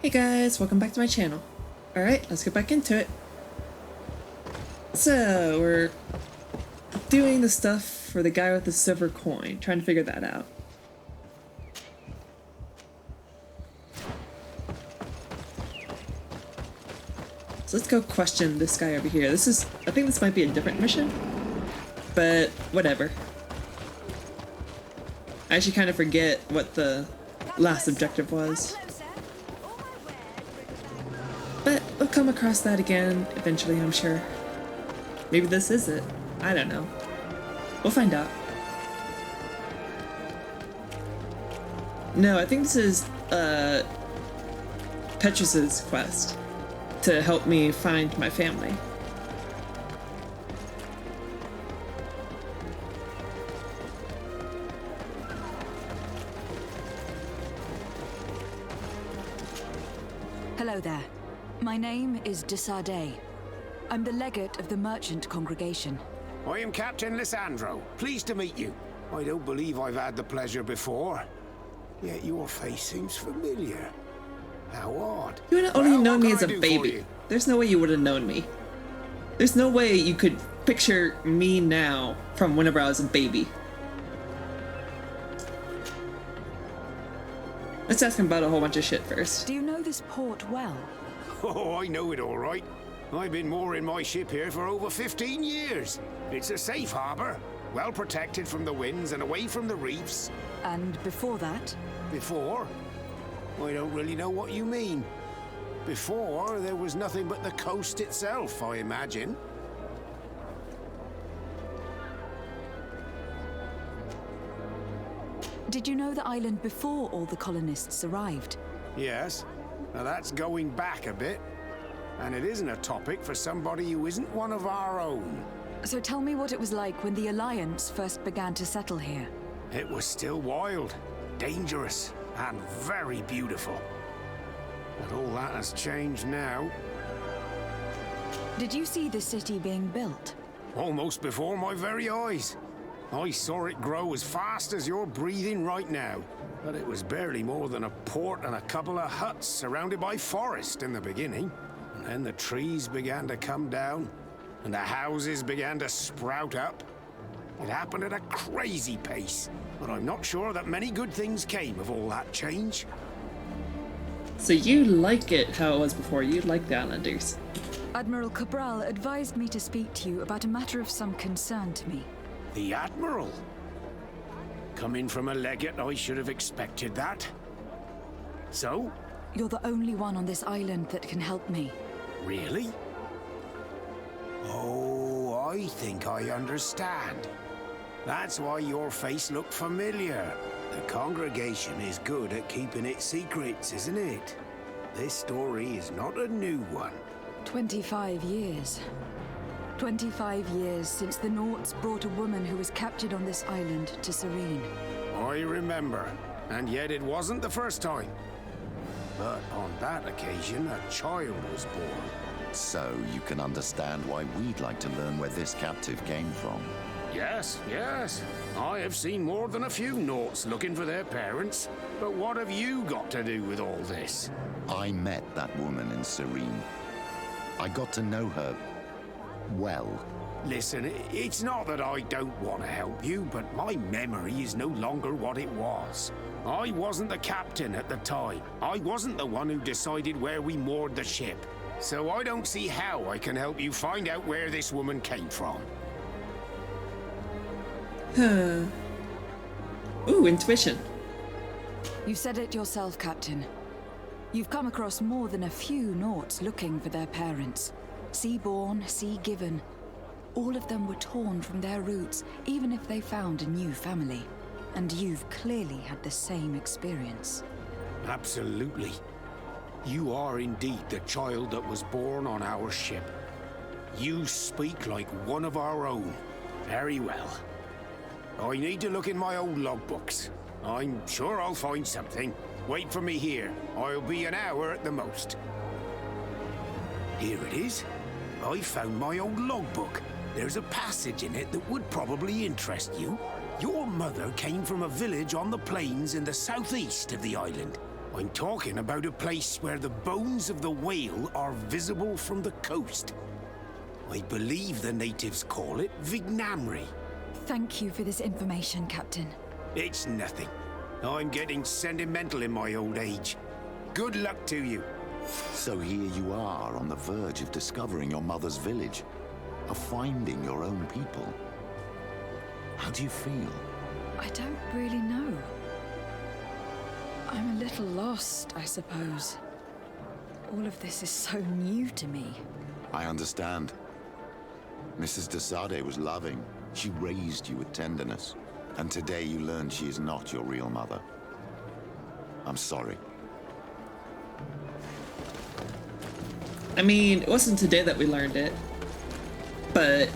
Hey guys, welcome back to my channel. Alright, let's get back into it. So, we're doing the stuff for the guy with the silver coin, trying to figure that out. So let's go question this guy over here. I think this might be a different mission, but whatever. I actually kind of forget what the last objective was. But we'll come across that again eventually, I'm sure. Maybe this is it. I don't know. We'll find out. No, I think this is Petrus's quest to help me find my family. Hello there. My name is Desardet. I'm the legate of the merchant congregation. I am Captain Lissandro. Pleased to meet you. I don't believe I've had the pleasure before. Yet your face seems familiar. How odd. You would have only known me as a baby. There's no way you would have known me. There's no way you could picture me now from whenever I was a baby. Let's ask him about a whole bunch of shit first. Do you know this port well? Oh, I know it all right. I've been mooring my ship here for over 15 years. It's a safe harbor, well protected from the winds and away from the reefs. And before that? Before? I don't really know what you mean. Before, there was nothing but the coast itself, I imagine. Did you know the island before all the colonists arrived? Yes. Now that's going back a bit. And it isn't a topic for somebody who isn't one of our own. So tell me what it was like when the Alliance first began to settle here. It was still wild, dangerous, and very beautiful. But all that has changed now. Did you see the city being built? Almost before my very eyes. I saw it grow as fast as you're breathing right now. But it was barely more than a port and a couple of huts surrounded by forest in the beginning. And then the trees began to come down, and the houses began to sprout up. It happened at a crazy pace, but I'm not sure that many good things came of all that change. So you like it how it was before, you like the Islanders. Admiral Cabral advised me to speak to you about a matter of some concern to me. The Admiral? Coming from a legate, I should have expected that. So? You're the only one on this island that can help me. Really? Oh, I think I understand. That's why your face looked familiar. The congregation is good at keeping its secrets, isn't it? This story is not a new one. 25 years. 25 years since the Nauts brought a woman who was captured on this island to Serene. I remember, and yet it wasn't the first time. But on that occasion, a child was born. So you can understand why we'd like to learn where this captive came from. Yes, yes. I have seen more than a few Nauts looking for their parents. But what have you got to do with all this? I met that woman in Serene. I got to know her well. Listen, it's not that I don't want to help you, but my memory is no longer what it was. I wasn't the captain at the time. I wasn't the one who decided where we moored the ship. So I don't see how I can help you find out where this woman came from. Ooh, intuition. You said it yourself, Captain. You've come across more than a few Nauts looking for their parents. Sea-born, sea-given. All of them were torn from their roots, even if they found a new family. And you've clearly had the same experience. Absolutely. You are indeed the child that was born on our ship. You speak like one of our own. Very well. I need to look in my old logbooks. I'm sure I'll find something. Wait for me here. I'll be an hour at the most. Here it is. I found my old logbook. There's a passage in it that would probably interest you. Your mother came from a village on the plains in the southeast of the island. I'm talking about a place where the bones of the whale are visible from the coast. I believe the natives call it Vignamri. Thank you for this information, Captain. It's nothing. I'm getting sentimental in my old age. Good luck to you. So here you are on the verge of discovering your mother's village, of finding your own people. How do you feel? I don't really know. I'm a little lost, I suppose. All of this is so new to me. I understand. Mrs. de Sade was loving. She raised you with tenderness. And today you learn she is not your real mother. I'm sorry. I mean, it wasn't today that we learned it. But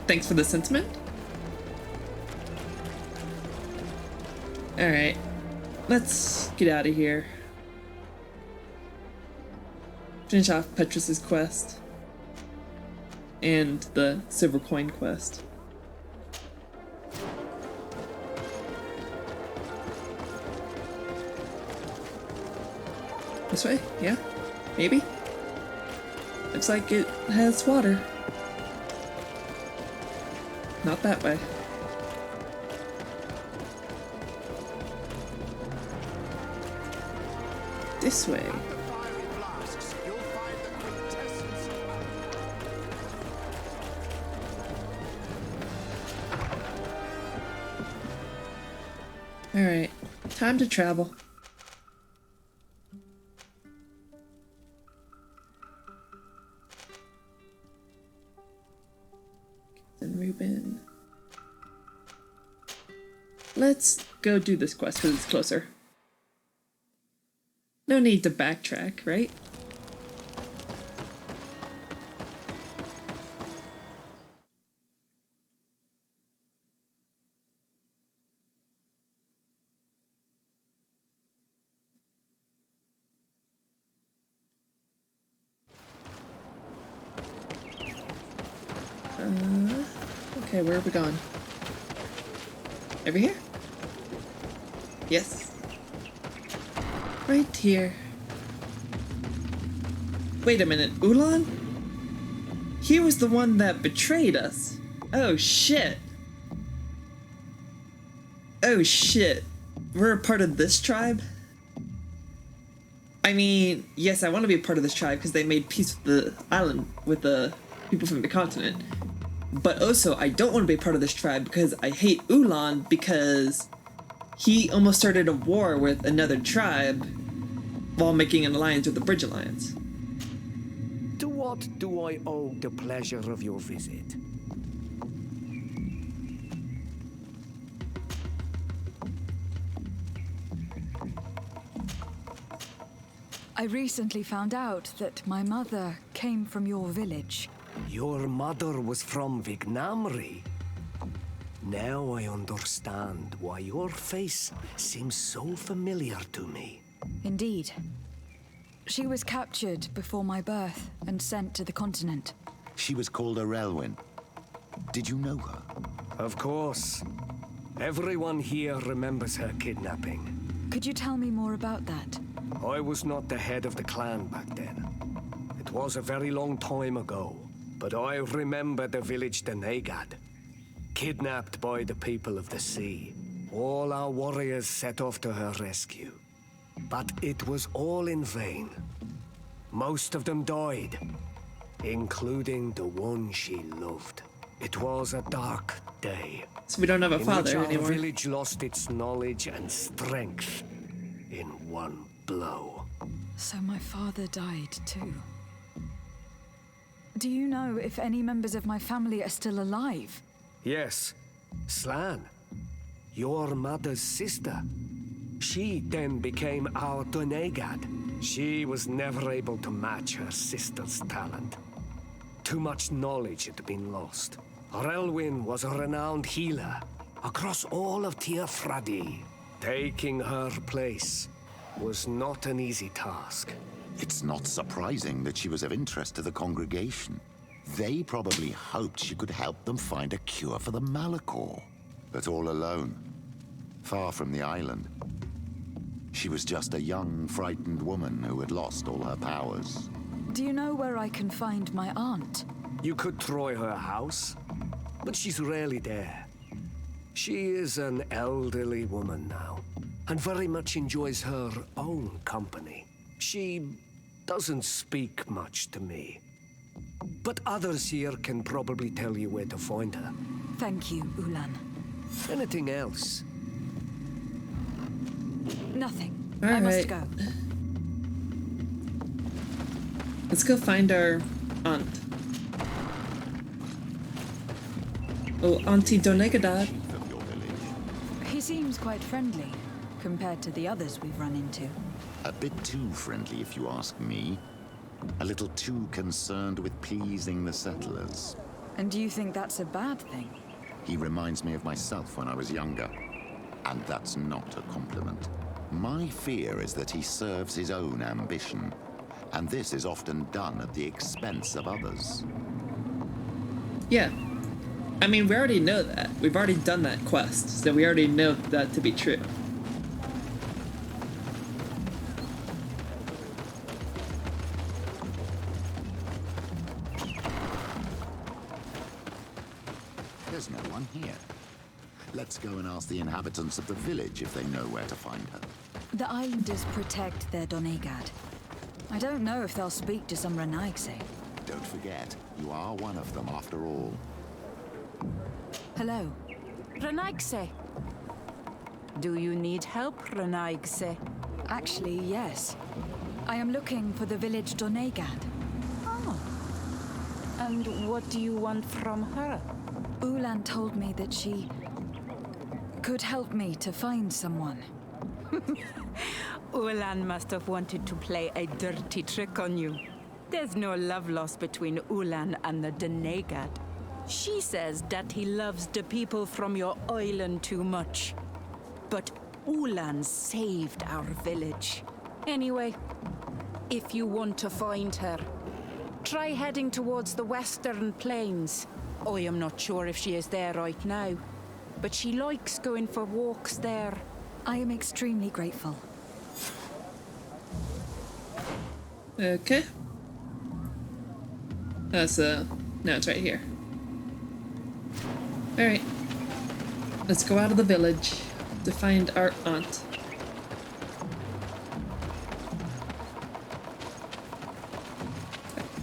thanks for the sentiment. Alright. Let's get out of here. Finish off Petrus's quest. And the silver coin quest. This way? Yeah? Maybe? Looks like it has water. Not that way. This way. Alright, time to travel. Captain Reuben. Let's go do this quest because it's closer. No need to backtrack, right? Okay, where are we going? Over here? Yes. Right here. Wait a minute, Ulan? He was the one that betrayed us. Oh shit. Oh shit. We're a part of this tribe? I mean, yes, I want to be a part of this tribe because they made peace with the island, with the people from the continent. But also, I don't want to be a part of this tribe because I hate Ulan because he almost started a war with another tribe while making an alliance with the Bridge Alliance. To what do I owe the pleasure of your visit? I recently found out that my mother came from your village. Your mother was from Vignamri. Now I understand why your face seems so familiar to me. Indeed. She was captured before my birth and sent to the continent. She was called Arelwyn. Did you know her? Of course. Everyone here remembers her kidnapping. Could you tell me more about that? I was not the head of the clan back then. It was a very long time ago. But I remember the village Denegad, kidnapped by the people of the sea. All our warriors set off to her rescue. But it was all in vain. Most of them died, including the one she loved. It was a dark day. So we don't have a father our anymore. Village lost its knowledge and strength in one blow. So my father died too. Do you know if any members of my family are still alive? Yes, Slan, your mother's sister. She then became our Donegad. She was never able to match her sister's talent. Too much knowledge had been lost. Relwyn was a renowned healer across all of Tiafradi. Taking her place was not an easy task. It's not surprising that she was of interest to the congregation. They probably hoped she could help them find a cure for the Malachor. But all alone, far from the island. She was just a young, frightened woman who had lost all her powers. Do you know where I can find my aunt? You could try her house, but she's rarely there. She is an elderly woman now, and very much enjoys her own company. She doesn't speak much to me, but others here can probably tell you where to find her. Thank you, Ulan. Anything else? Nothing. All I must right. go. Let's go find our aunt. Oh, Auntie Donegadad. Of your village. He seems quite friendly, compared to the others we've run into. A bit too friendly, if you ask me. A little too concerned with pleasing the settlers. And do you think that's a bad thing? He reminds me of myself when I was younger. And that's not a compliment. My fear is that he serves his own ambition. And this is often done at the expense of others. Yeah. I mean, we already know that. We've already done that quest, so we already know that to be true. There's no one here. Let's go and ask the inhabitants of the village if they know where to find her. The islanders protect their Donegad. I don't know if they'll speak to some Renaigse. Don't forget, you are one of them after all. Hello. Renaigse. Do you need help, Renaigse? Actually, yes. I am looking for the village Donegad. Oh. And what do you want from her? Ulan told me that she could help me to find someone. Ulan must have wanted to play a dirty trick on you. There's no love lost between Ulan and the Donegad. She says that he loves the people from your island too much. But Ulan saved our village. Anyway, if you want to find her, try heading towards the western plains. I am not sure if she is there right now, but she likes going for walks there. I am extremely grateful. Okay. That's no, it's right here. Alright. Let's go out of the village to find our aunt.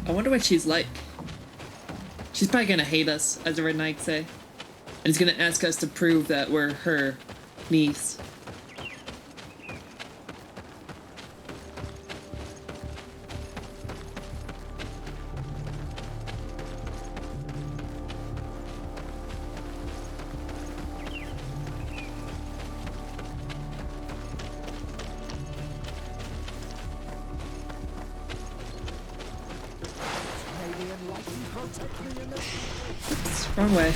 I wonder what she's like. She's probably gonna hate us, as the Red Knights say. And he's gonna ask us to prove that we're her niece. Oops, wrong way.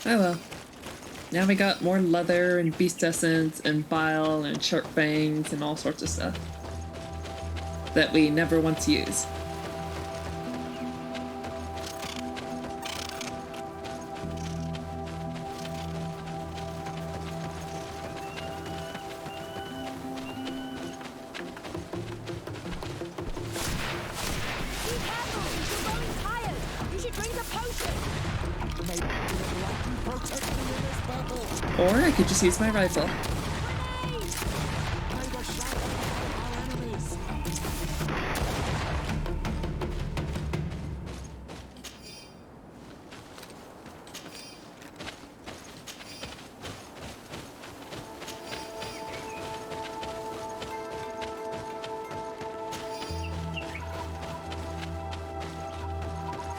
Oh well. Now we got more leather and beast essence and bile and shark fangs and all sorts of stuff that we never want to use. Or I could just use my rifle.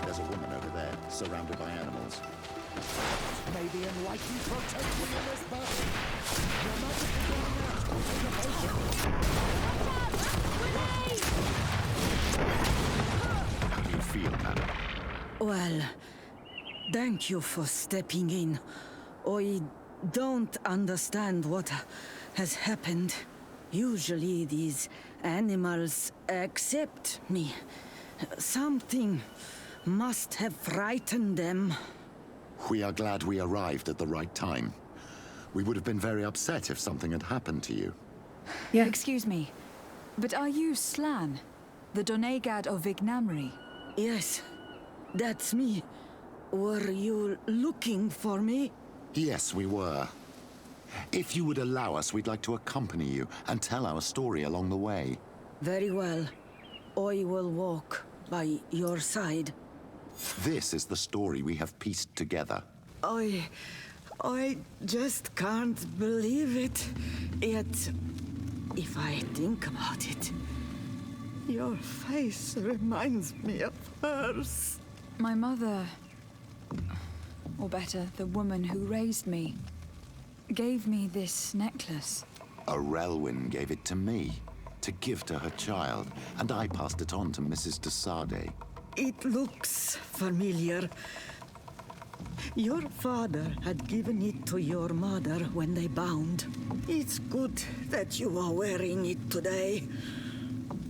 There's a woman over there, surrounded by animals. May the enlightened protect you in this battle. You're not going out in the potion. How do you feel, madam? Well, thank you for stepping in. I don't understand what has happened. Usually these animals accept me. Something must have frightened them. We are glad we arrived at the right time. We would have been very upset if something had happened to you. Yeah. Excuse me, but are you Slan, the Donegad of Vignamri? Yes, that's me. Were you looking for me? Yes, we were. If you would allow us, we'd like to accompany you and tell our story along the way. Very well. I will walk by your side. This is the story we have pieced together. I just can't believe it. Yet, if I think about it, your face reminds me of hers. My mother, or better, the woman who raised me, gave me this necklace. A Relwyn gave it to me, to give to her child, and I passed it on to Mrs. de Sade. It looks familiar. Your father had given it to your mother when they bound. It's good that you are wearing it today.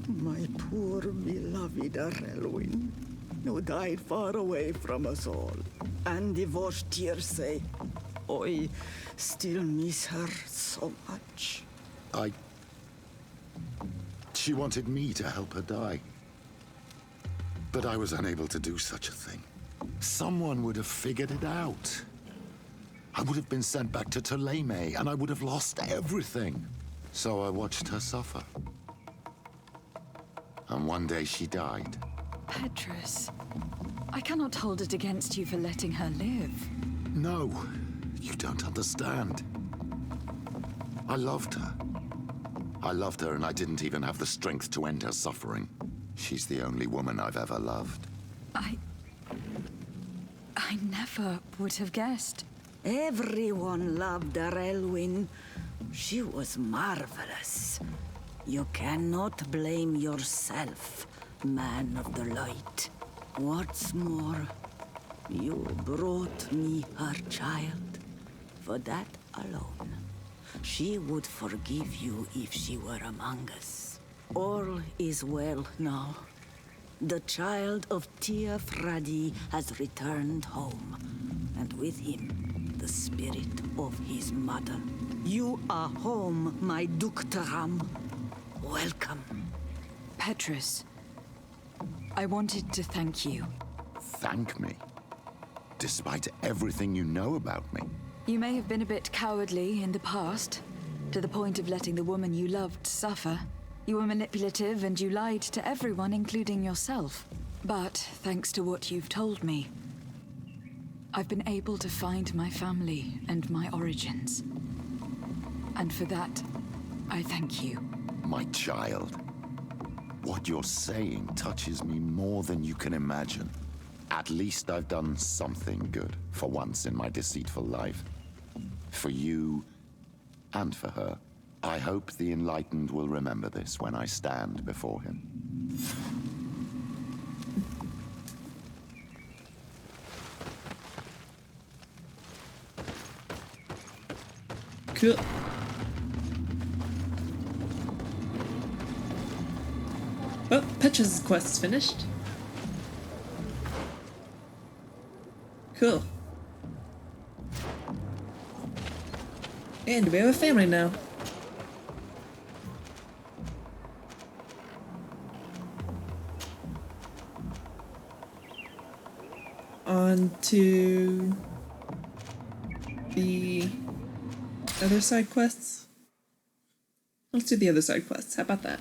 My poor beloved Relwyn, who died far away from us all. And divorced Tirce. I still miss her so much. She wanted me to help her die. But I was unable to do such a thing. Someone would have figured it out. I would have been sent back to Ptolemy, and I would have lost everything. So I watched her suffer. And one day she died. Petrus, I cannot hold it against you for letting her live. No, you don't understand. I loved her. I loved her, and I didn't even have the strength to end her suffering. She's the only woman I've ever loved. I never would have guessed. Everyone loved Relwyn. She was marvelous. You cannot blame yourself, man of the light. What's more, you brought me her child. For that alone, she would forgive you if she were among us. All is well now. The child of Tia Fradi has returned home, and with him, the spirit of his mother. You are home, my Duktaram. Welcome. Petrus, I wanted to thank you. Thank me? Despite everything you know about me? You may have been a bit cowardly in the past, to the point of letting the woman you loved suffer. You were manipulative and you lied to everyone, including yourself. But thanks to what you've told me, I've been able to find my family and my origins. And for that, I thank you. My child. What you're saying touches me more than you can imagine. At least I've done something good for once in my deceitful life. For you and for her. I hope the Enlightened will remember this when I stand before him. Cool. Well, Petra's quest's finished. Cool. And we have a family now. On to the other side quests. Let's do the other side quests. How about that?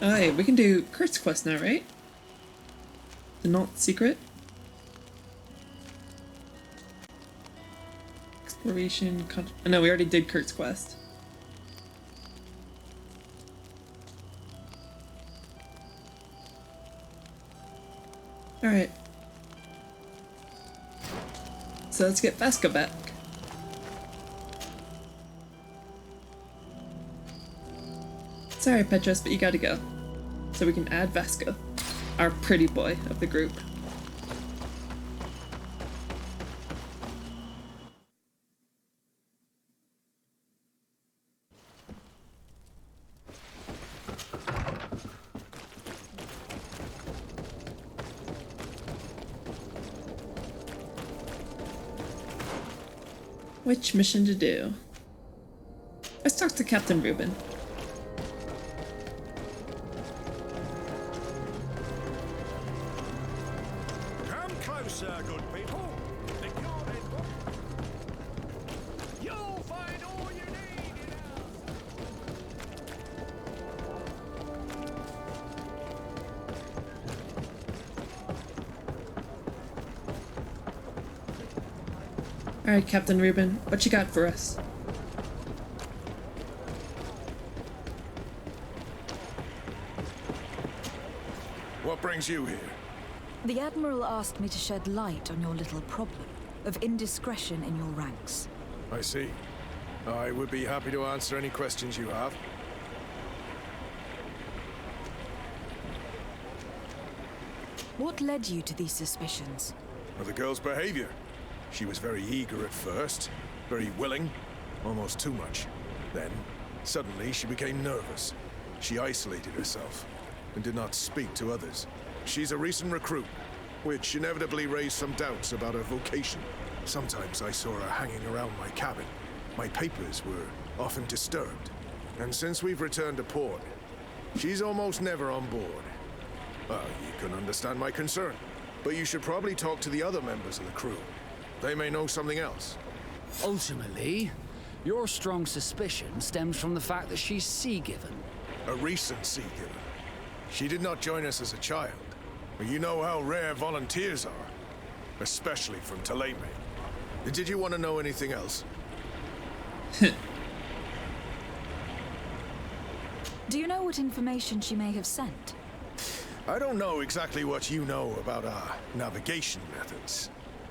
Oh, hey, we can do Kurt's quest now, right? The not secret. Exploration. Oh, no, we already did Kurt's quest. Alright. So let's get Vasco back. Sorry, Petrus, but you gotta go. So we can add Vasco, our pretty boy of the group. Which mission to do? Let's talk to Captain Reuben. Come closer, good people. The guarded book. You'll find all you need in Alright, Captain Reuben, what you got for us? What brings you here? The Admiral asked me to shed light on your little problem of indiscretion in your ranks. I see. I would be happy to answer any questions you have. What led you to these suspicions? Well, the girl's behavior. She was very eager at first, very willing, almost too much. Then, suddenly, she became nervous. She isolated herself and did not speak to others. She's a recent recruit, which inevitably raised some doubts about her vocation. Sometimes I saw her hanging around my cabin. My papers were often disturbed. And since we've returned to port, she's almost never on board. Well, you can understand my concern, but you should probably talk to the other members of the crew. They may know something else. Ultimately, your strong suspicion stems from the fact that she's sea-given. A recent sea-given. She did not join us as a child. But you know how rare volunteers are, especially from Taleme. Did you want to know anything else? Do you know what information she may have sent? I don't know exactly what you know about our navigation methods.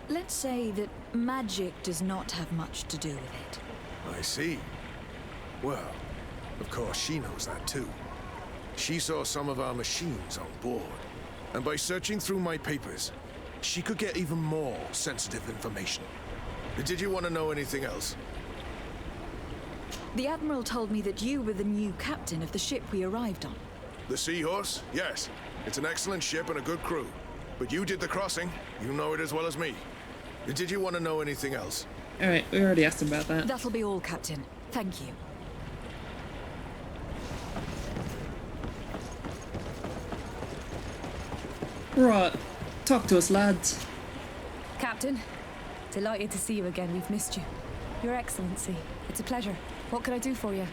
Let's say that magic does not have much to do with it. I see. Well, of course she knows that too. She saw some of our machines on board. And by searching through my papers, she could get even more sensitive information. Did you want to know anything else? The Admiral told me that you were the new captain of the ship we arrived on. The Seahorse? Yes. It's an excellent ship and a good crew. But you did the crossing. You know it as well as me. Did you want to know anything else? Alright, we already asked him about that. That'll be all, Captain. Thank you. Right, talk to us, lads. Captain, delighted to see you again. We've missed you. Your Excellency, it's a pleasure. What can I do for you?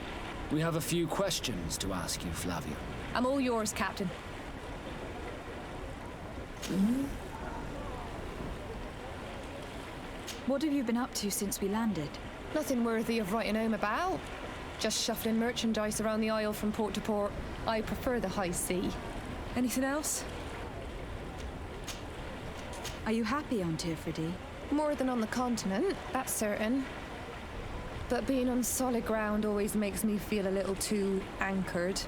We have a few questions to ask you, Flavia. I'm all yours, Captain. What have you been up to since we landed? Nothing worthy of writing home about. Just shuffling merchandise around the Isle from port to port. I prefer the high sea. Anything else? Are you happy on Tirfridi? More than on the continent, that's certain. But being on solid ground always makes me feel a little too anchored.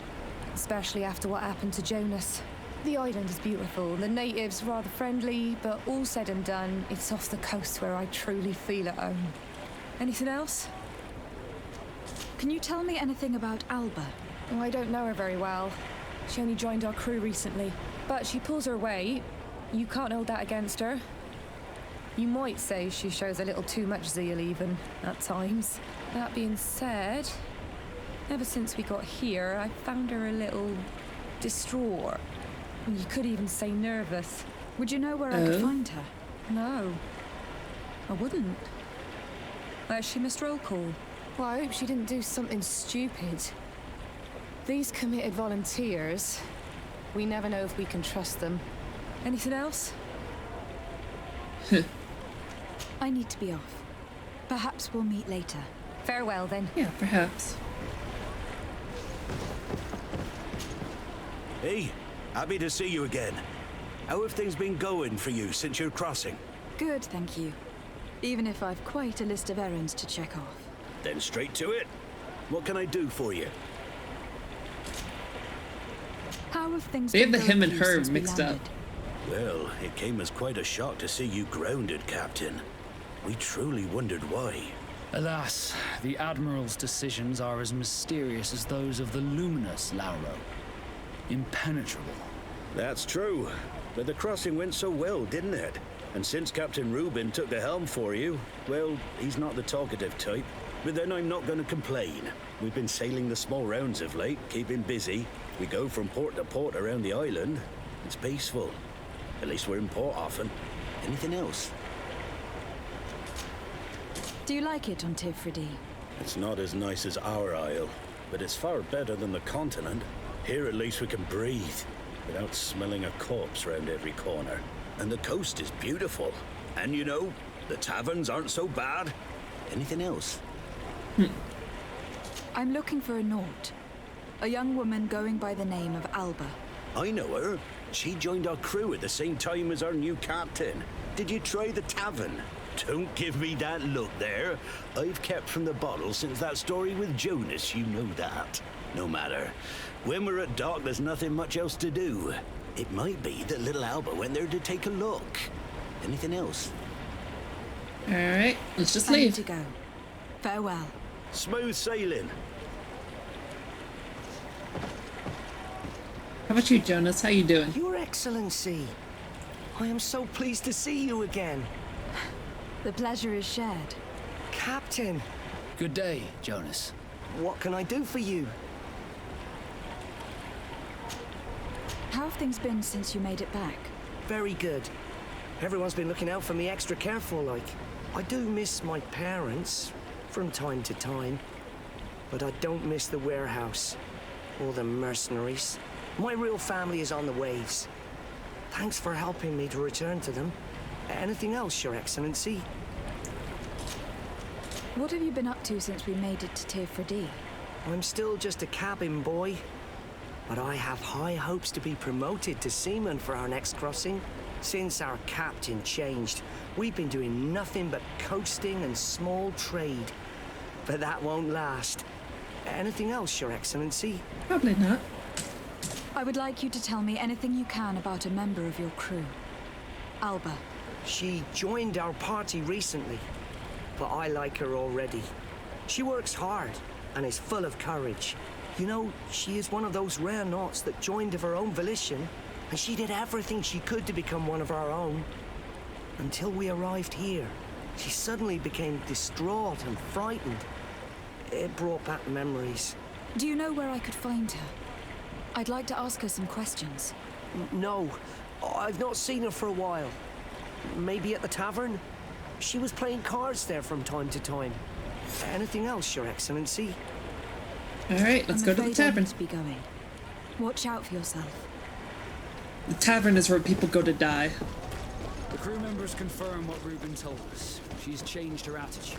Especially after what happened to Jonas. The island is beautiful, the natives rather friendly, but all said and done, it's off the coast where I truly feel at home. Anything else? Can you tell me anything about Alba? Oh, I don't know her very well. She only joined our crew recently. But she pulls her weight. You can't hold that against her. You might say she shows a little too much zeal even, at times. That being said, ever since we got here, I found her a little distraught. You could even say nervous. Would you know where I could find her? No. I wouldn't. She missed roll call. Well, I hope she didn't do something stupid. These committed volunteers, we never know if we can trust them. Anything else? I need to be off. Perhaps we'll meet later. Farewell, then. Yeah, perhaps. Hey, happy to see you again. How have things been going for you since your crossing? Good, thank you. Even if I've quite a list of errands to check off. Then straight to it. What can I do for you? How have things They have been the him going and for you her since we mixed up. landed? Well, it came as quite a shock to see you grounded, Captain. We truly wondered why. Alas, the Admiral's decisions are as mysterious as those of the luminous Lauro. Impenetrable. That's true. But the crossing went so well, didn't it? And since Captain Reuben took the helm for you, well, he's not the talkative type. But then I'm not going to complain. We've been sailing the small rounds of late, keeping busy. We go from port to port around the island. It's peaceful. At least we're in port often. Anything else? Do you like it on Tifridi? It's not as nice as our isle, but it's far better than the continent. Here at least we can breathe, without smelling a corpse round every corner. And the coast is beautiful. And you know, the taverns aren't so bad. Anything else? I'm looking for a Naut. A young woman going by the name of Alba. I know her. She joined our crew at the same time as our new captain. Did you try the tavern? Don't give me that look there. I've kept from the bottle since that story with Jonas, you know that. No matter. When we're at dock, there's nothing much else to do. It might be that little Alba went there to take a look. Anything else? Alright, let's just I need leave. to go. Farewell. Smooth sailing. How about you, Jonas? How you doing? Your Excellency, I am so pleased to see you again. The pleasure is shared. Captain, Good day, Jonas. what can I do for you? How have things been since you made it back? Very good. Everyone's been looking out for me extra careful, like. I do miss my parents from time to time, but I don't miss the warehouse or the mercenaries. My real family is on the waves. Thanks for helping me to return to them. Anything else, Your Excellency? What have you been up to since we made it to Tifridi? I'm still just a cabin boy, but I have high hopes to be promoted to seaman for our next crossing. Since our captain changed, we've been doing nothing but coasting and small trade. But that won't last. Anything else, Your Excellency? Probably not. I would like you to tell me anything you can about a member of your crew. Alba. She joined our party recently, but I like her already. She works hard and is full of courage. You know, she is one of those rare Nauts that joined of her own volition, and she did everything she could to become one of our own. Until we arrived here, she suddenly became distraught and frightened. It brought back memories. Do you know where I could find her? I'd like to ask her some questions. No, I've not seen her for a while. Maybe at the tavern? She was playing cards there from time to time. Anything else, Your Excellency? Alright, let's go to the I'm afraid I tavern. need to be going. Watch out for yourself. The tavern is where people go to die. The crew members confirm what Reuben told us. She's changed her attitude.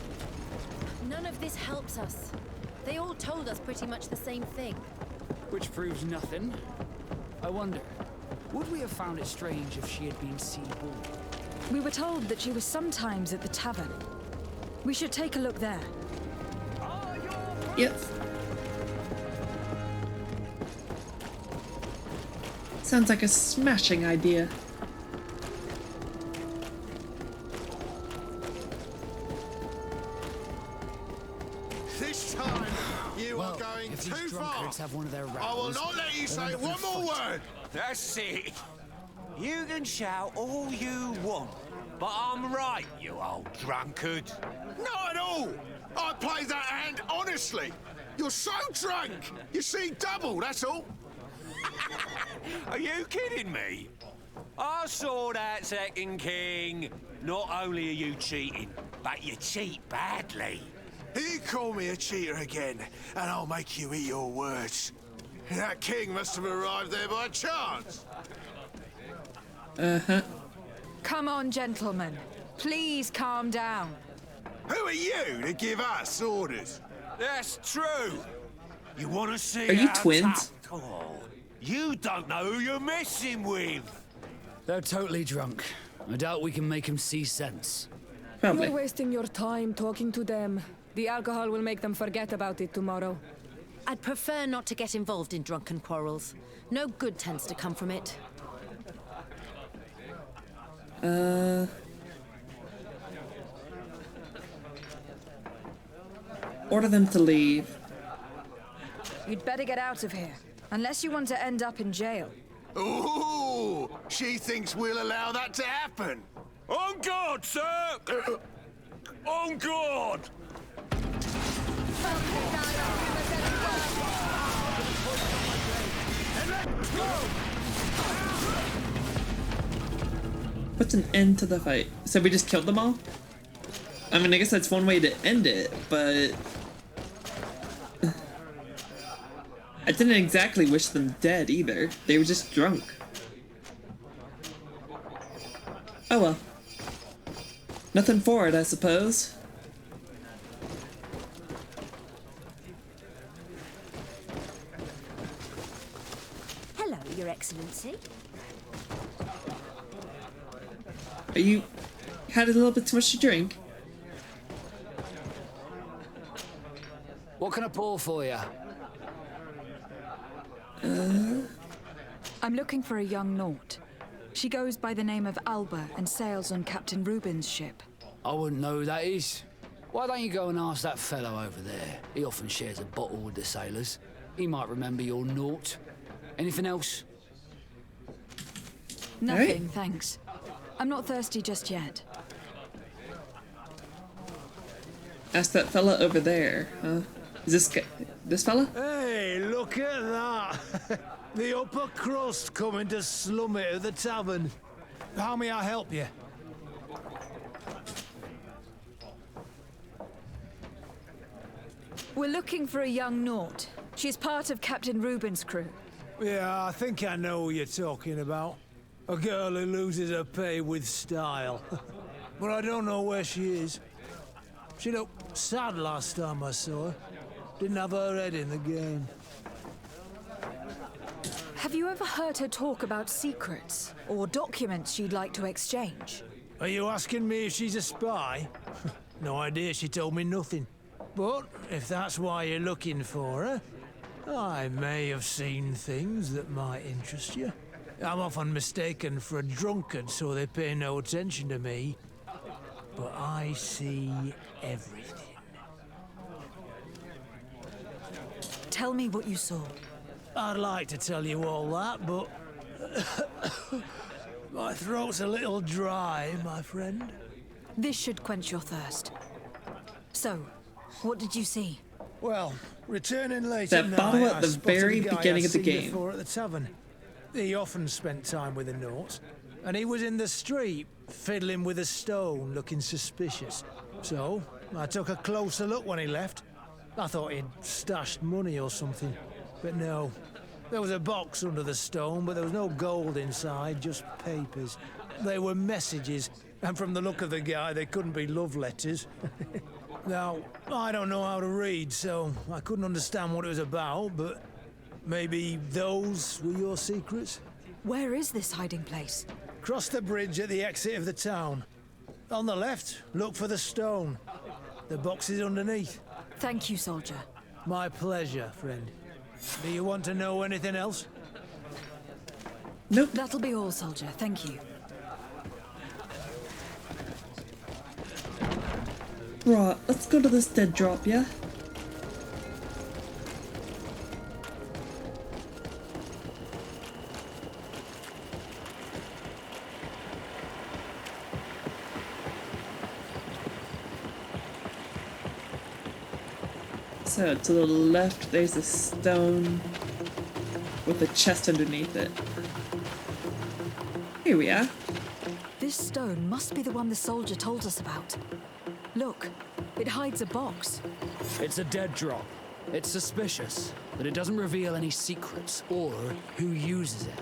None of this helps us. They all told us pretty much the same thing. Which proves nothing. I wonder, would we have found it strange if she had been sea-born? We were told that she was sometimes at the tavern. We should take a look there. Yep. Sounds like a smashing idea. This time, you are going if too these far. drunkards have one of their I will rows, not let you they'll say end up in a one more fight. word. That's it. You can shout all you want, but I'm right, you old drunkard. Not at all. I played that hand honestly. You're so drunk, you see double, that's all. Are you kidding me? I saw that second king. Not only are you cheating, but you cheat badly. You call me a cheater again, and I'll make you eat your words. That king must have arrived there by chance. Uh-huh. Come on, gentlemen. Please calm down. Who are you to give us orders? That's true. You want to see Are you how twins? tough- Oh, you don't know who you're messing with. They're totally drunk. I doubt we can make them see sense. Probably. You're wasting your time talking to them. The alcohol will make them forget about it tomorrow. I'd prefer not to get involved in drunken quarrels. No good tends to come from it. Order them to leave. You'd better get out of here. Unless you want to end up in jail. Ooh, she thinks we'll allow that to happen. On guard, sir! On guard! What's an end to the fight? So we just killed them all? I mean, I guess that's one way to end it, but I didn't exactly wish them dead either. They were just drunk. Oh well. Nothing for it, I suppose. Hello, Your Excellency. Are you had a little bit too much to drink? What can I pour for you? I'm looking for a young Naut. She goes by the name of Alba and sails on Captain Reuben's ship. I wouldn't know who that is. Why don't you go and ask that fellow over there? He often shares a bottle with the sailors. He might remember your Naut. Anything else? Nothing, thanks. I'm not thirsty just yet. Ask that fella over there, huh? Is this fella? Hey, look at that! The upper crust coming to slum it at the tavern. How may I help you? We're looking for a young Naut. She's part of Captain Reuben's crew. Yeah, I think I know who you're talking about. A girl who loses her pay with style. But I don't know where she is. She looked sad last time I saw her. Didn't have her head in the game. Have you ever heard her talk about secrets or documents she'd like to exchange? Are you asking me if she's a spy? No idea, she told me nothing. But if that's why you're looking for her, I may have seen things that might interest you. I'm often mistaken for a drunkard, so they pay no attention to me. But I see everything. Tell me what you saw. I'd like to tell you all that, but my throat's a little dry, my friend. This should quench your thirst. So, what did you see? Well, returning late That at night, bottle at I the spotted very a guy beginning I'd of the seen game. before at the tavern. He often spent time with the Naut, and he was in the street, fiddling with a stone, looking suspicious. So, I took a closer look when he left. I thought he'd stashed money or something, but no. There was a box under the stone, but there was no gold inside, just papers. They were messages, and from the look of the guy, they couldn't be love letters. Now, I don't know how to read, so I couldn't understand what it was about, but maybe those were your secrets? Where is this hiding place? Cross the bridge at the exit of the town. On the left, look for the stone. The box is underneath. Thank you, soldier. My pleasure, friend. Do you want to know anything else? Nope. That'll be all, soldier. Thank you. Right, let's go to this dead drop, yeah? So to the left, there's a stone with a chest underneath it. Here we are. This stone must be the one the soldier told us about. Look, it hides a box. It's a dead drop. It's suspicious, but it doesn't reveal any secrets or who uses it.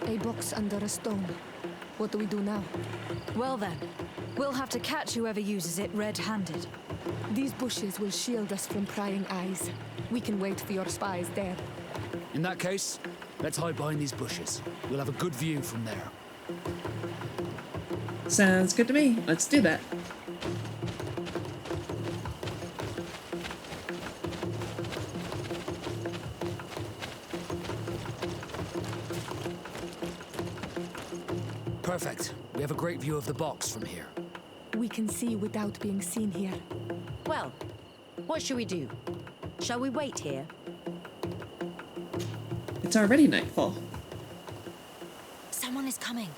A box under a stone. What do we do now? Well then, we'll have to catch whoever uses it red-handed. These bushes will shield us from prying eyes. We can wait for your spies there. In that case, let's hide behind these bushes. We'll have a good view from there. Sounds good to me. Let's do that. Perfect. We have a great view of the box from here. We can see without being seen here. Well, what should we do? Shall we wait here? It's already nightfall. Someone is coming.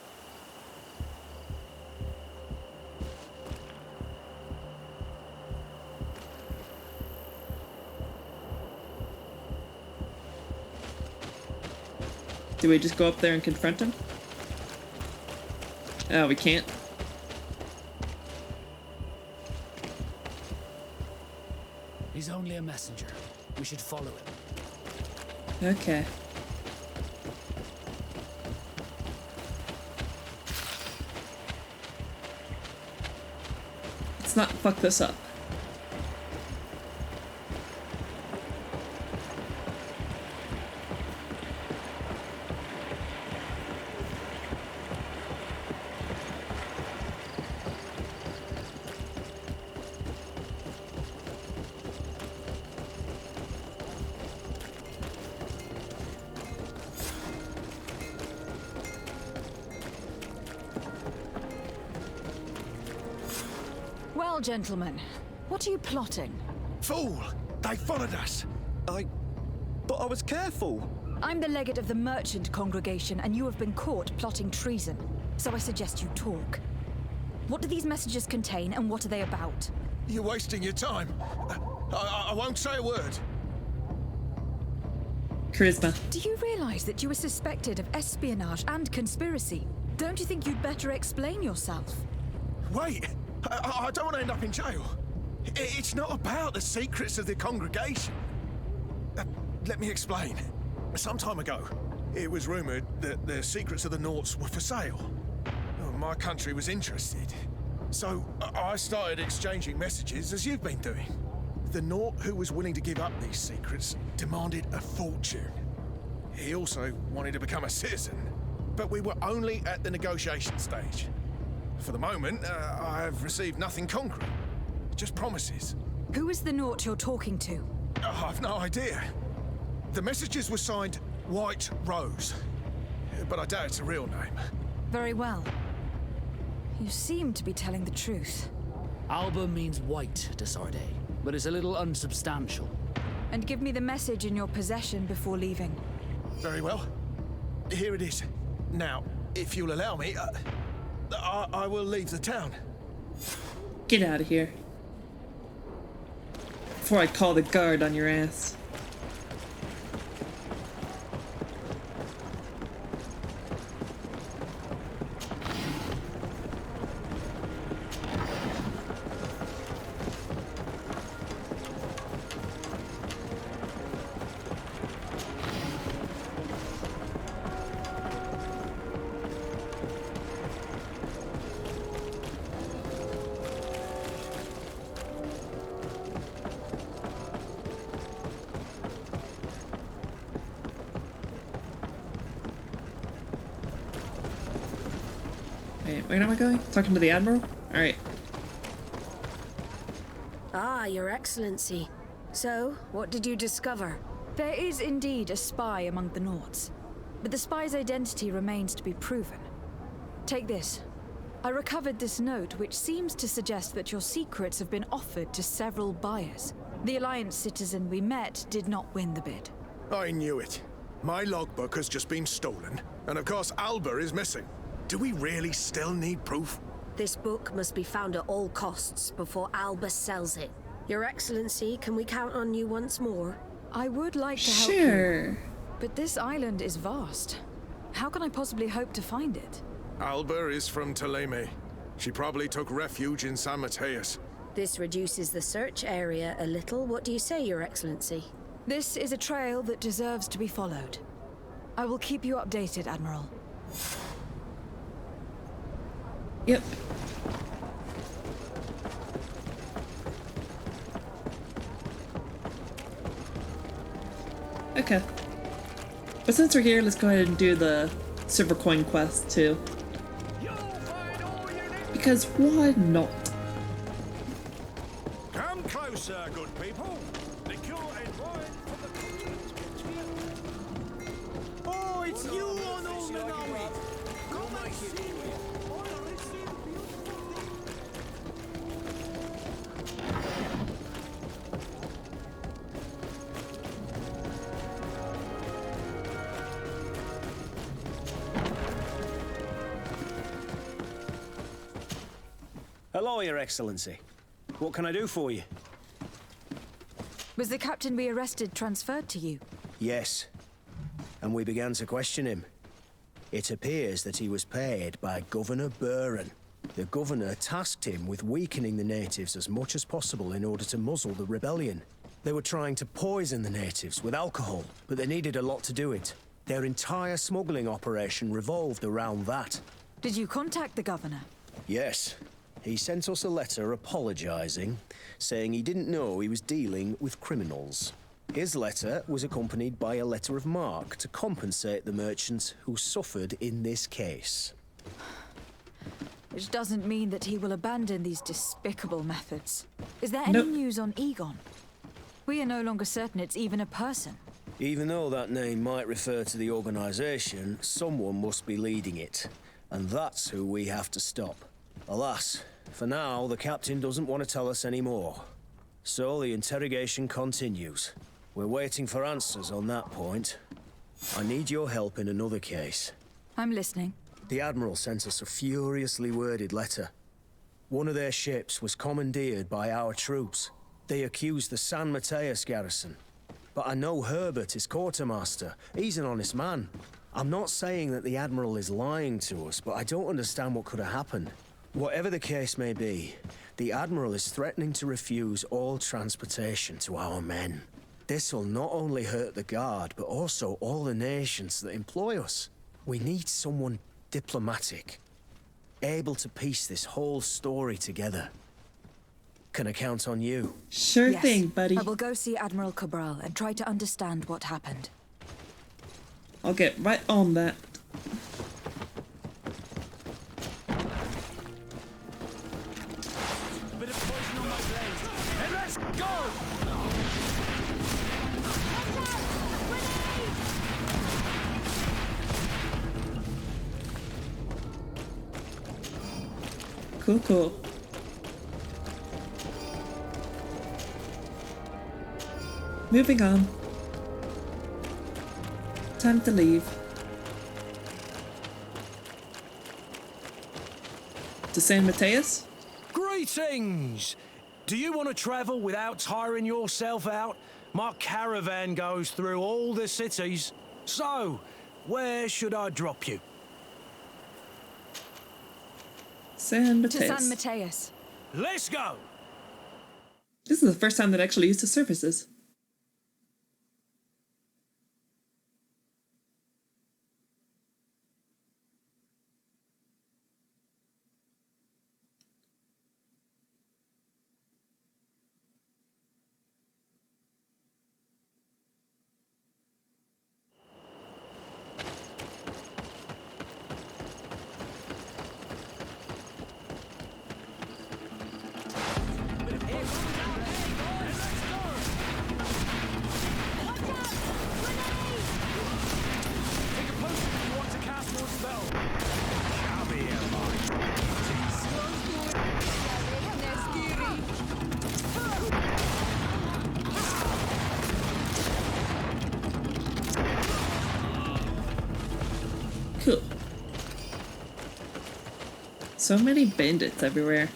Do we just go up there and confront him? Oh, we can't. He's only a messenger. We should follow him. Okay. Let's not fuck this up. Well, gentlemen, what are you plotting? Fool! They followed us! But I was careful! I'm the legate of the merchant congregation, and you have been caught plotting treason. So I suggest you talk. What do these messages contain, and what are they about? You're wasting your time. I won't say a word. Charisma. Do you realize that you were suspected of espionage and conspiracy? Don't you think you'd better explain yourself? Wait! I don't want to end up in jail. It's not about the secrets of the congregation. Let me explain. Some time ago, it was rumored that the secrets of the Nauts were for sale. My country was interested. So I started exchanging messages as you've been doing. The Naut who was willing to give up these secrets demanded a fortune. He also wanted to become a citizen, but we were only at the negotiation stage. For the moment, I have received nothing concrete. Just promises. Who is the Naut you're talking to? I've no idea. The messages were signed White Rose, but I doubt it's a real name. Very well. You seem to be telling the truth. Alba means white to Sarde, but it's a little unsubstantial. And give me the message in your possession before leaving. Very well. Here it is. Now, if you'll allow me, I will leave the town. Get out of here. Before I call the guard on your ass. Where am I going? Talking to the Admiral? Alright. Ah, Your Excellency. So, what did you discover? There is indeed a spy among the Nauts, but the spy's identity remains to be proven. Take this. I recovered this note, which seems to suggest that your secrets have been offered to several buyers. The Alliance citizen we met did not win the bid. I knew it. My logbook has just been stolen, and of course Alba is missing. Do we really still need proof? This book must be found at all costs before Alba sells it. Your Excellency, can we count on you once more? I would like to help you, but this island is vast. How can I possibly hope to find it? Alba is from Teleme. She probably took refuge in San Mateus. This reduces the search area a little. What do you say, Your Excellency? This is a trail that deserves to be followed. I will keep you updated, Admiral. Yep. Okay. But since we're here, let's go ahead and do the silver coin quest too. Because why not? Come closer, good people. The cure and wine for the continent. Oh, it's you on all the night. Come and see me. Hello, Your Excellency. What can I do for you? Was the captain we arrested transferred to you? Yes. And we began to question him. It appears that he was paid by Governor Buren. The governor tasked him with weakening the natives as much as possible in order to muzzle the rebellion. They were trying to poison the natives with alcohol, but they needed a lot to do it. Their entire smuggling operation revolved around that. Did you contact the governor? Yes. He sent us a letter apologizing, saying he didn't know he was dealing with criminals. His letter was accompanied by a letter of marque to compensate the merchants who suffered in this case. Which doesn't mean that he will abandon these despicable methods. Is there any news on Egon? We are no longer certain it's even a person. Even though that name might refer to the organization, someone must be leading it. And that's who we have to stop. Alas, for now, the captain doesn't want to tell us any more. So the interrogation continues. We're waiting for answers on that point. I need your help in another case. I'm listening. The Admiral sent us a furiously worded letter. One of their ships was commandeered by our troops. They accused the San Mateus garrison. But I know Herbert is quartermaster. He's an honest man. I'm not saying that the Admiral is lying to us, but I don't understand what could have happened. Whatever the case may be, the Admiral is threatening to refuse all transportation to our men. This will not only hurt the Guard, but also all the nations that employ us. We need someone diplomatic, able to piece this whole story together. Can I count on you? Sure thing, buddy. I will go see Admiral Cabral and try to understand what happened. I'll get right on that. Bit of poison on my blade. And let's go! Cool, cool. Moving on. Time to leave. To San Mateus? Greetings! Do you want to travel without tiring yourself out? My caravan goes through all the cities. So, where should I drop you? San Mateus. To San Mateus. Let's go! This is the first time that I actually used the services. Cool. So many bandits everywhere.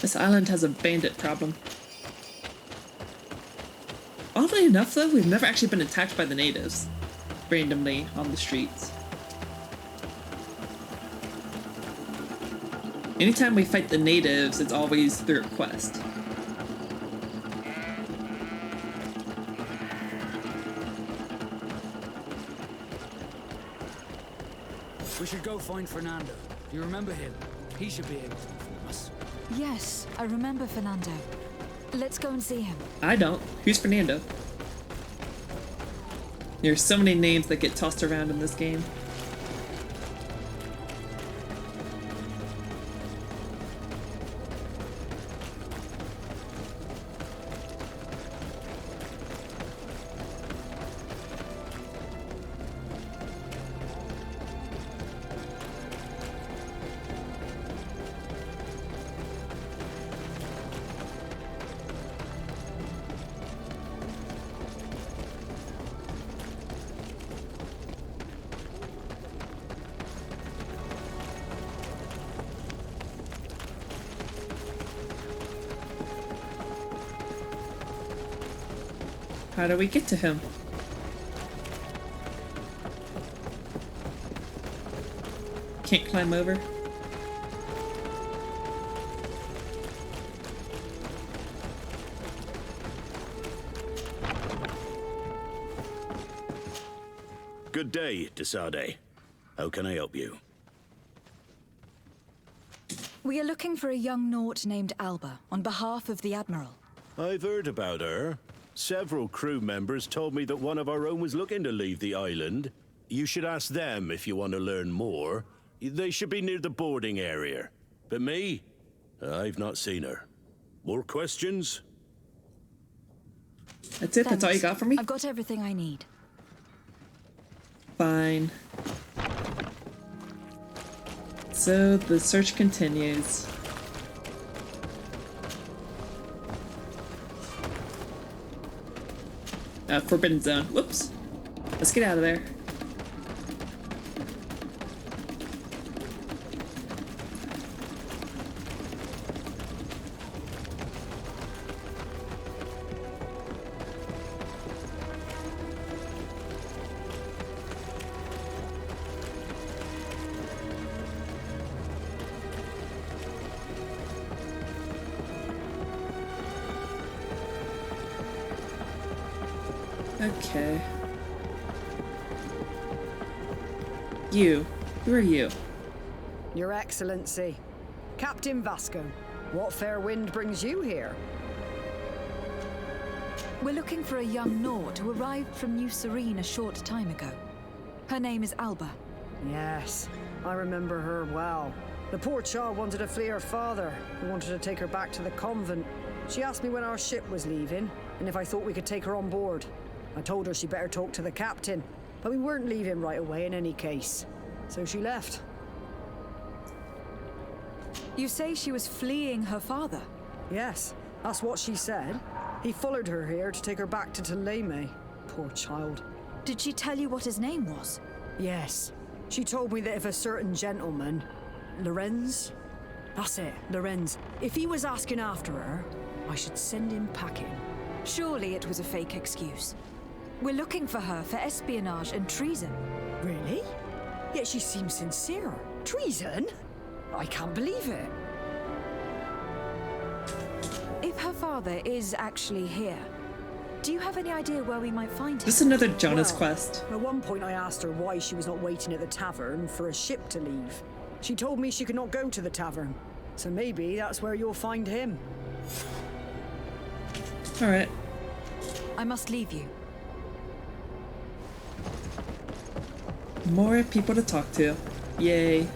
This island has a bandit problem. Oddly enough though, we've never actually been attacked by the natives randomly on the streets. Anytime we fight the natives, it's always through a quest. We should go find Fernando. Do you remember him? He should be able to inform us. Yes, I remember Fernando. Let's go and see him. I don't. Who's Fernando? There's so many names that get tossed around in this game. How do we get to him? can't climb over. Good day, Desade. How can I help you? We are looking for a young Naut named Alba on behalf of the Admiral. I've heard about her. Several crew members told me that one of our own was looking to leave the island. You should ask them if you want to learn more. They should be near the boarding area. But me? I've not seen her. More questions? That's it? That's all you got for me? I've got everything I need. Fine. So the search continues. Forbidden zone. Whoops. Let's get out of there. Okay. You. Who are you? Your Excellency. Captain Vasco. What fair wind brings you here? We're looking for a young Naut who arrived from New Serene a short time ago. Her name is Alba. Yes, I remember her well. The poor child wanted to flee her father, who wanted to take her back to the convent. She asked me when our ship was leaving, and if I thought we could take her on board. I told her she better talk to the captain, but we weren't leaving right away in any case. So she left. You say she was fleeing her father? Yes, that's what she said. He followed her here to take her back to Thélème. Poor child. Did she tell you what his name was? Yes. She told me that if a certain gentleman, Lorenz? That's it, Lorenz. If he was asking after her, I should send him packing. Surely it was a fake excuse. We're looking for her for espionage and treason. Really? Yet she seems sincere. Treason? I can't believe it. If her father is actually here, do you have any idea where we might find him? This is another Jonas quest. At one point I asked her why she was not waiting at the tavern for a ship to leave. She told me she could not go to the tavern. So maybe that's where you'll find him. Alright. I must leave you. More people to talk to. Yay.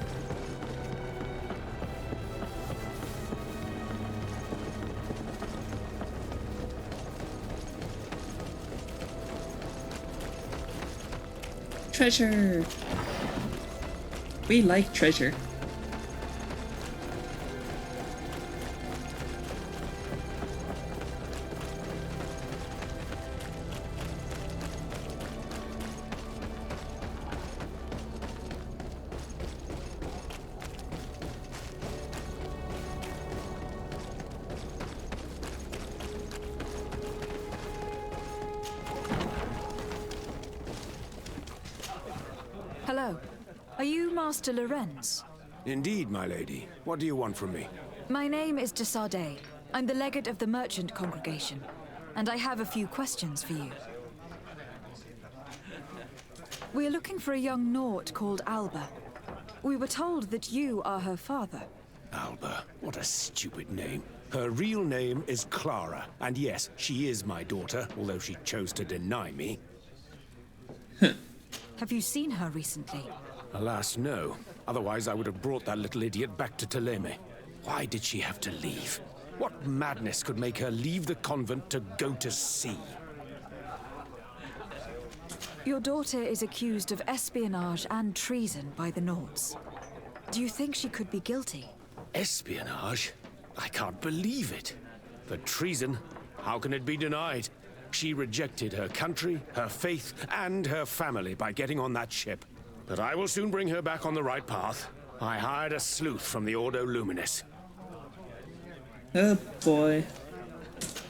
Treasure! We like treasure. Hello. Are you Master Lorenz? Indeed, my lady. What do you want from me? My name is Desade. I'm the legate of the merchant congregation, and I have a few questions for you. We are looking for a young Naut called Alba. We were told that you are her father. Alba. What a stupid name. Her real name is Clara, and yes, she is my daughter, although she chose to deny me. Have you seen her recently? Alas, no. Otherwise, I would have brought that little idiot back to Thélème. Why did she have to leave? What madness could make her leave the convent to go to sea? Your daughter is accused of espionage and treason by the Nauts. Do you think she could be guilty? Espionage? I can't believe it. But treason? How can it be denied? She rejected her country, her faith, and her family by getting on that ship. But I will soon bring her back on the right path. I hired a sleuth from the Ordo Luminis. Oh boy.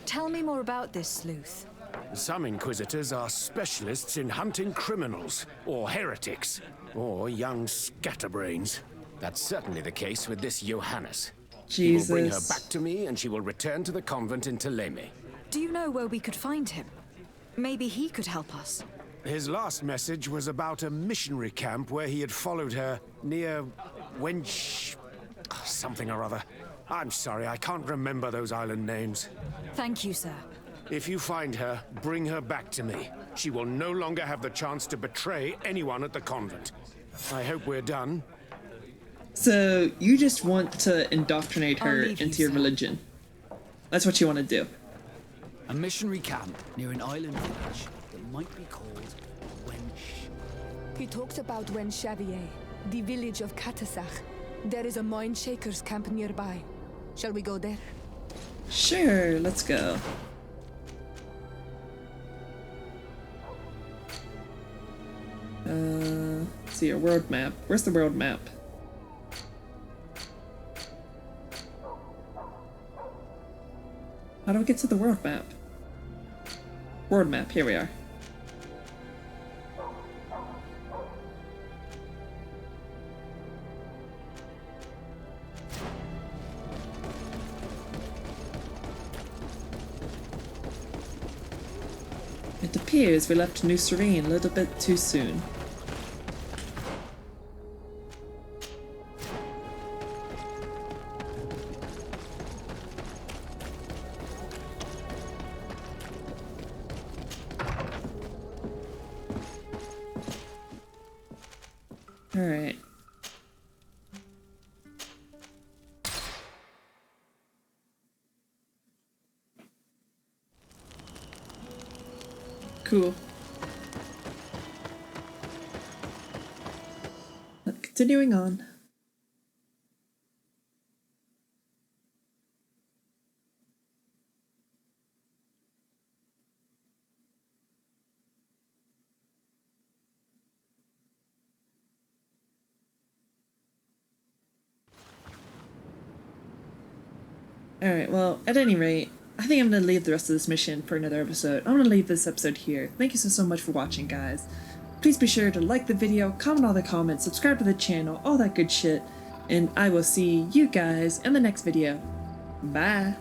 Tell me more about this sleuth. Some inquisitors are specialists in hunting criminals, or heretics, or young scatterbrains. That's certainly the case with this Johannes. Jesus. He will bring her back to me, and she will return to the convent in Teleme. Do you know where we could find him? Maybe he could help us. His last message was about a missionary camp where he had followed her near Wench... something or other. I'm sorry, I can't remember those island names. Thank you, sir. If you find her, bring her back to me. She will no longer have the chance to betray anyone at the convent. I hope we're done. So, you just want to indoctrinate her into your religion. That's what you want to do. A missionary camp near an island village that might be called Wench. He talks about Wenchavier, the village of Katasach. There is a mind shaker's camp nearby. Shall we go there? Sure, let's go. Let's see, your world map. Where's the world map? How do we get to the world map? World map, here we are. It appears we left New Serene a little bit too soon. Alright. Cool. Continuing on. Alright, well, at any rate, I think I'm going to leave the rest of this mission for another episode. I'm going to leave this episode here. Thank you so much for watching, guys. Please be sure to like the video, comment all the comments, subscribe to the channel, all that good shit. And I will see you guys in the next video. Bye!